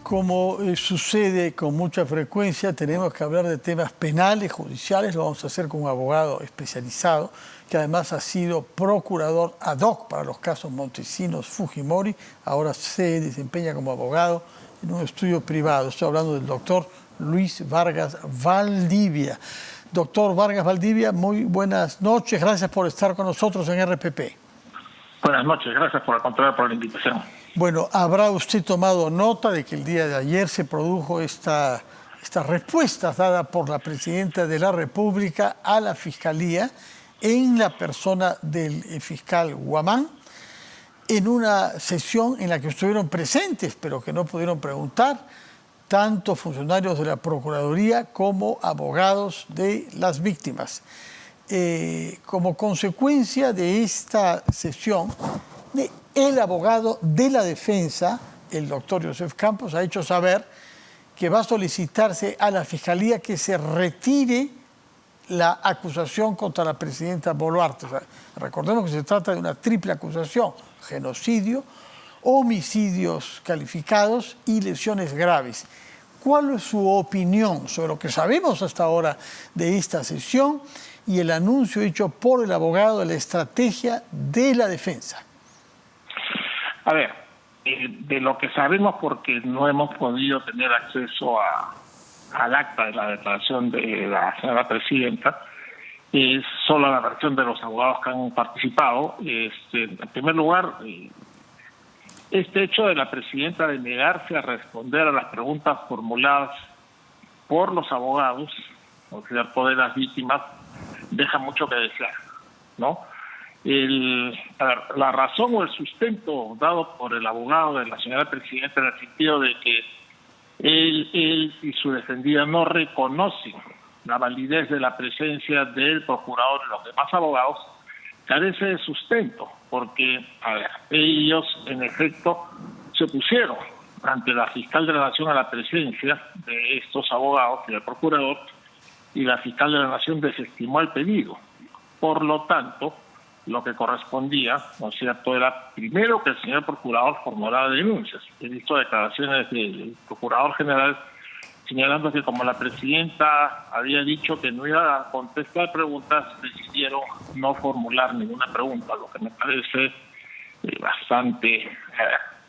Como sucede con mucha frecuencia, tenemos que hablar de temas penales, judiciales. Lo vamos a hacer con un abogado especializado, que además ha sido procurador ad hoc para los casos Montesinos Fujimori. Ahora se desempeña como abogado en un estudio privado. Estoy hablando del doctor Luis Vargas Valdivia. Doctor Vargas Valdivia, muy buenas noches. Gracias por estar con nosotros en RPP. Buenas noches, gracias por la invitación. Bueno, habrá usted tomado nota de que el día de ayer se produjo esta respuesta dada por la Presidenta de la República a la Fiscalía en la persona del fiscal Guamán, en una sesión en la que estuvieron presentes, pero que no pudieron preguntar, tanto funcionarios de la Procuraduría como abogados de las víctimas. Como consecuencia de esta sesión, el abogado de la defensa, el doctor Joseph Campos, ha hecho saber que va a solicitarse a la Fiscalía que se retire la acusación contra la presidenta Boluarte. O sea, recordemos que se trata de una triple acusación: genocidio, homicidios calificados y lesiones graves. ¿Cuál es su opinión sobre lo que sabemos hasta ahora de esta sesión y el anuncio hecho por el abogado de la estrategia de la defensa? A ver, de lo que sabemos, porque no hemos podido tener acceso al acta de la declaración de la señora presidenta, es solo la versión de los abogados que han participado. En primer lugar, este hecho de la presidenta de negarse a responder a las preguntas formuladas por los abogados, o sea, por las víctimas, deja mucho que desear, ¿no? La razón o el sustento dado por el abogado de la señora presidenta, en el sentido de que él y su defendida no reconocen la validez de la presencia del procurador y los demás abogados, carece de sustento, porque ellos en efecto se opusieron ante la fiscal de la Nación a la presencia de estos abogados y del procurador, y la fiscal de la Nación desestimó el pedido. Por lo tanto, lo que correspondía, ¿no es cierto?, era primero que el señor procurador formulara denuncias. He visto declaraciones del procurador general señalando que como la presidenta había dicho que no iba a contestar preguntas, decidieron no formular ninguna pregunta, lo que me parece bastante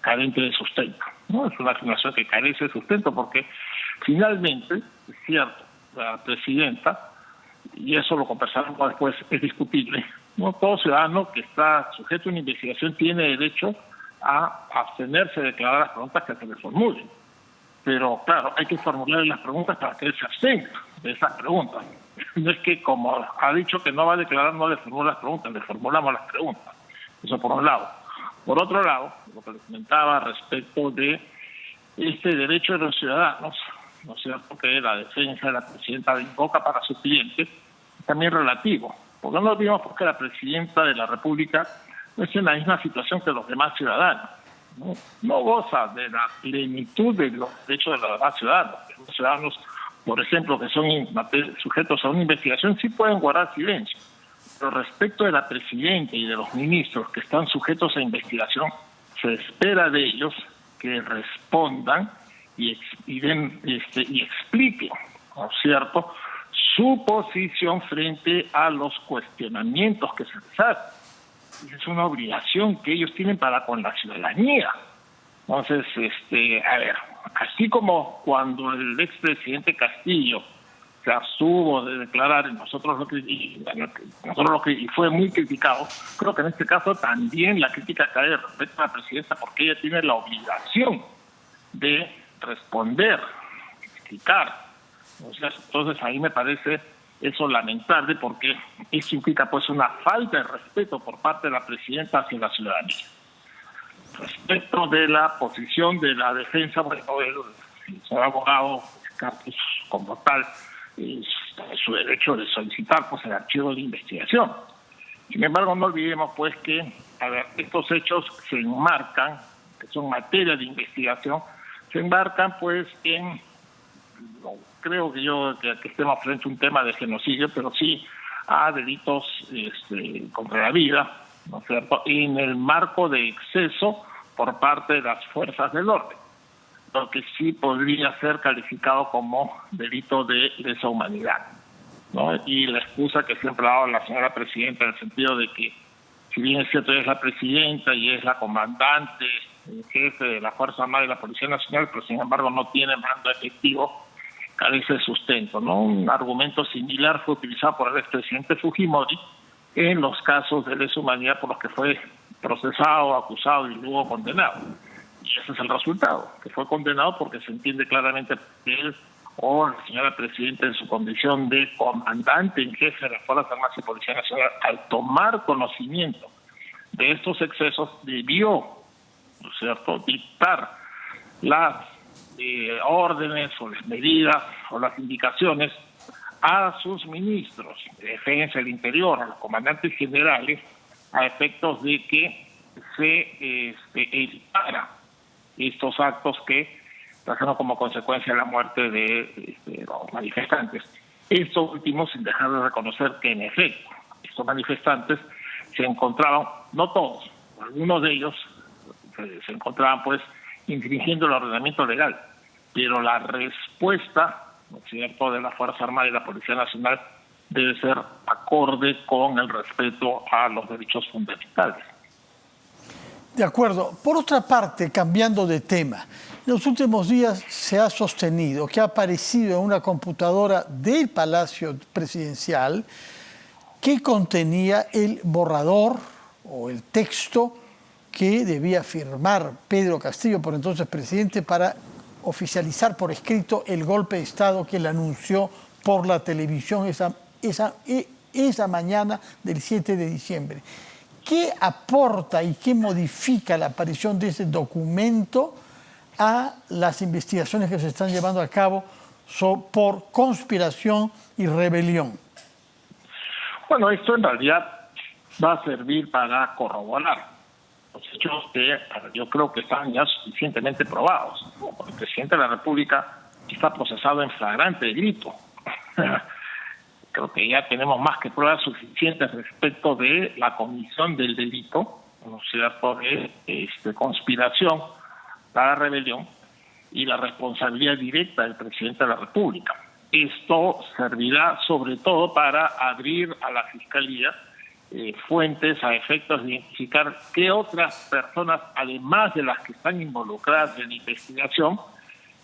carente de sustento, ¿no? Es una afirmación que carece de sustento porque finalmente, es cierto, la presidenta, y eso lo conversaremos después, es discutible, no todo ciudadano que está sujeto a una investigación tiene derecho a abstenerse de declarar las preguntas que se le formulen. Pero claro, hay que formularle las preguntas para que él se abstenga de esas preguntas. No es que como ha dicho que no va a declarar, no le formula las preguntas, le formulamos las preguntas. Eso por un lado. Por otro lado, lo que le comentaba respecto de este derecho de los ciudadanos, ¿no es cierto?, que la defensa de la presidenta invoca para su cliente, es también relativo. Porque no olvidemos porque la presidenta de la República no es en la misma situación que los demás ciudadanos. No goza de la plenitud de los derechos de los demás ciudadanos. Los ciudadanos, por ejemplo, que son sujetos a una investigación, sí pueden guardar silencio. Pero respecto de la presidenta y de los ministros que están sujetos a investigación, se espera de ellos que respondan y expliquen, ¿no es cierto?, su posición frente a los cuestionamientos que se les hacen. Es una obligación que ellos tienen para con la ciudadanía. Entonces, así como cuando el expresidente Castillo se abstuvo de declarar, y fue muy criticado, creo que en este caso también la crítica cae respecto a la presidenta, porque ella tiene la obligación de responder, explicar. O sea, entonces ahí me parece eso lamentable, porque eso implica pues una falta de respeto por parte de la presidenta hacia la ciudadanía. Respecto de la posición de la defensa, bueno, el señor abogado Campos como tal, su derecho de solicitar pues el archivo de investigación. Sin embargo, no olvidemos pues que estos hechos se enmarcan, que son materia de investigación, se enmarcan pues en, no creo que estemos frente a un tema de genocidio, pero sí a delitos contra la vida, ¿no es cierto?, en el marco de exceso por parte de las fuerzas del orden. lo que sí podría ser calificado como delito de lesa humanidad, ¿no? Y la excusa que siempre ha dado la señora presidenta, en el sentido de que, si bien es cierto, ella es la presidenta y es la comandante, el jefe de la Fuerza Armada y la Policía Nacional, pero sin embargo no tiene mando efectivo, carece de sustento, ¿no? Un argumento similar fue utilizado por el expresidente Fujimori en los casos de lesa humanidad por los que fue procesado, acusado y luego condenado. Y ese es el resultado, que fue condenado porque se entiende claramente que él o la señora presidenta, en su condición de comandante en jefe de las Fuerzas Armadas y Policía Nacional, al tomar conocimiento de estos excesos, debió, ¿no es cierto?, dictar las órdenes o las medidas o las indicaciones a sus ministros de Defensa, del Interior, a los comandantes generales, a efectos de que se evitara estos actos que trajeron como consecuencia la muerte de los manifestantes. Esto último sin dejar de reconocer que en efecto estos manifestantes se encontraban, no todos, algunos de ellos se encontraban pues infringiendo el ordenamiento legal, pero la respuesta, ¿no es cierto?, de la Fuerza Armada y la Policía Nacional debe ser acorde con el respeto a los derechos fundamentales. De acuerdo. Por otra parte, cambiando de tema, en los últimos días se ha sostenido que ha aparecido en una computadora del Palacio Presidencial que contenía el borrador o el texto que debía firmar Pedro Castillo, por entonces presidente, para oficializar por escrito el golpe de Estado que él anunció por la televisión esa mañana del 7 de diciembre. ¿Qué aporta y qué modifica la aparición de ese documento a las investigaciones que se están llevando a cabo por conspiración y rebelión? Bueno, esto en realidad va a servir para corroborar los hechos que yo creo que están ya suficientemente probados. El presidente de la República está procesado en flagrante delito. Creo que ya tenemos más que pruebas suficientes respecto de la comisión del delito, ¿no es cierto?, de conspiración para rebelión y la responsabilidad directa del presidente de la República. Esto servirá sobre todo para abrir a la Fiscalía fuentes a efectos de identificar qué otras personas, además de las que están involucradas en la investigación,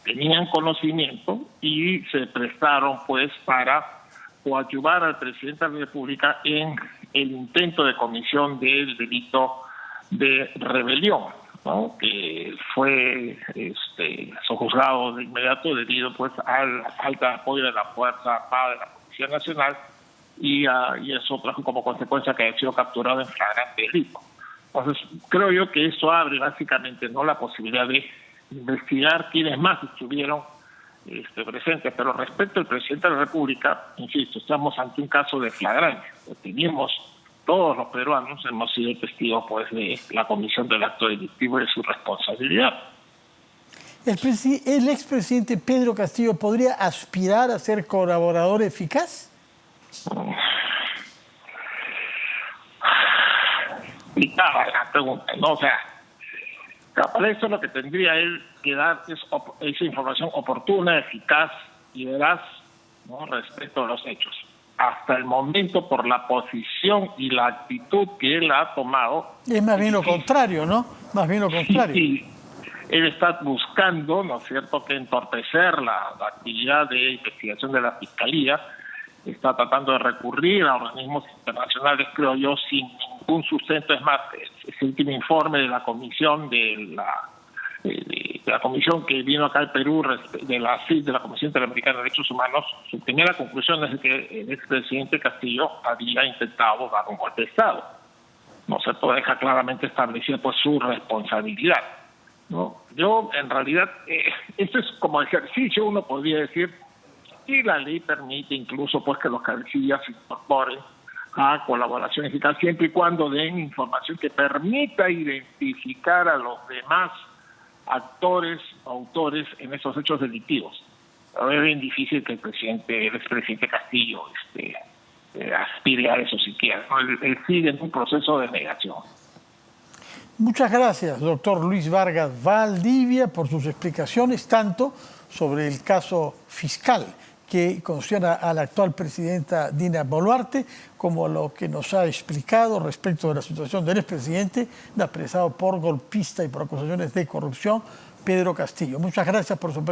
tenían conocimiento y se prestaron pues para coadyuvar al presidente de la República en el intento de comisión del delito de rebelión, ¿no?, que fue sojuzgado de inmediato debido pues a la falta de apoyo de la Fuerza Armada de la Policía Nacional y eso trajo como consecuencia que haya sido capturado en flagrante delito. Entonces, creo yo que eso abre básicamente no la posibilidad de investigar quiénes más estuvieron presentes, pero respecto al presidente de la República, insisto, estamos ante un caso de flagrancia. Tenemos, todos los peruanos hemos sido testigos pues de la comisión del acto delictivo y de su responsabilidad. ¿El expresidente Pedro Castillo podría aspirar a ser colaborador eficaz? Complicada la pregunta, ¿no? O sea, para eso lo que tendría él que dar es esa información oportuna, eficaz y veraz, ¿no?, respecto a los hechos. Hasta el momento, por la posición y la actitud que él ha tomado... Es más bien lo contrario, ¿no? Más bien lo contrario. Sí, él está buscando, ¿no es cierto?, que entorpecer la actividad de investigación de la Fiscalía, está tratando de recurrir a organismos internacionales, creo yo, sin ningún sustento. Es más, ese último informe de la comisión de la comisión que vino acá al Perú, de la CID, de la Comisión Interamericana de Derechos Humanos, su primera conclusión es que el expresidente Castillo había intentado dar un golpe de Estado. No se deja claramente establecida pues su responsabilidad, ¿no? Yo, en realidad, esto es como ejercicio, uno podría decir, y la ley permite incluso pues que los cabecillas se incorporen a colaboración eficaz siempre y cuando den información que permita identificar a los demás actores, autores en esos hechos delictivos. Pero es bien difícil que el expresidente Castillo aspire a eso siquiera, ¿no? Él sigue en un proceso de negación. Muchas gracias, doctor Luis Vargas Valdivia, por sus explicaciones, tanto sobre el caso fiscal que conciona a la actual presidenta Dina Boluarte, como lo que nos ha explicado respecto de la situación del expresidente, apresado por golpista y por acusaciones de corrupción, Pedro Castillo. Muchas gracias por su presencia.